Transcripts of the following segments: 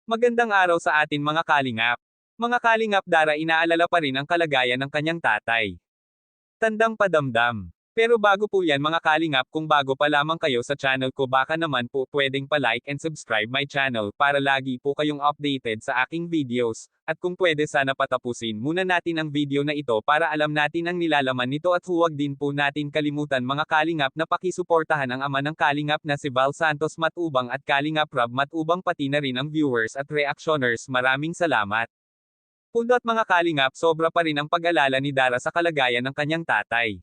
Magandang araw sa atin mga kalingap. Mga kalingap, Dara, inaalala pa rin ang kalagayan ng kanyang tatay. Tandang padamdam. Pero bago po yan mga kalingap, kung bago pa lamang kayo sa channel ko, baka naman po pwedeng pa-like and subscribe my channel para lagi po kayong updated sa aking videos. At kung pwede, sana patapusin muna natin ang video na ito para alam natin ang nilalaman nito, at huwag din po natin kalimutan mga kalingap na pakisuportahan ang ama ng kalingap na si Val Santos Matubang at Kalingap Rob Matubang, pati na rin ang viewers at reactioners. Maraming salamat. Pundot mga kalingap, sobra pa rin ang pag-alala ni Dara sa kalagayan ng kanyang tatay.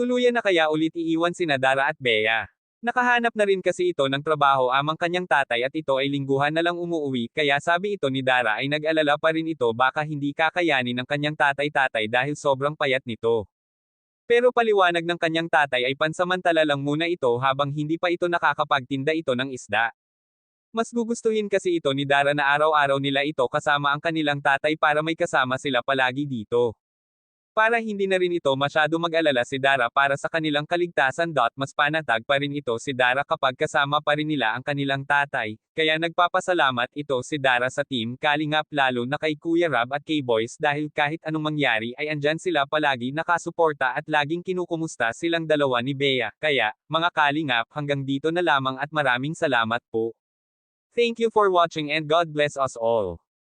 Tuluyan na kaya ulit iiwan sina Dara at Bea? Nakahanap na rin kasi ito ng trabaho amang kanyang tatay, at ito ay lingguhan na lang umuuwi, kaya sabi ito ni Dara ay nag-alala pa rin ito baka hindi kakayanin ng kanyang tatay dahil sobrang payat nito. Pero paliwanag ng kanyang tatay ay pansamantala lang muna ito habang hindi pa ito nakakapagtinda ito ng isda. Mas gugustuhin kasi ito ni Dara na araw-araw nila ito kasama ang kanilang tatay para may kasama sila palagi dito. Para hindi na rin ito masyado mag-alala si Dara para sa kanilang kaligtasan. Mas panatag pa rin ito si Dara kapag kasama pa rin nila ang kanilang tatay, kaya nagpapasalamat ito si Dara sa Team Kalingap, lalo na kay Kuya Rob at kay Boys, dahil kahit anong mangyari ay andyan sila palagi nakasuporta at laging kinukumusta silang dalawa ni Bea. Kaya, mga Kalingap, hanggang dito na lamang at maraming salamat po. Thank you for watching and God bless us all.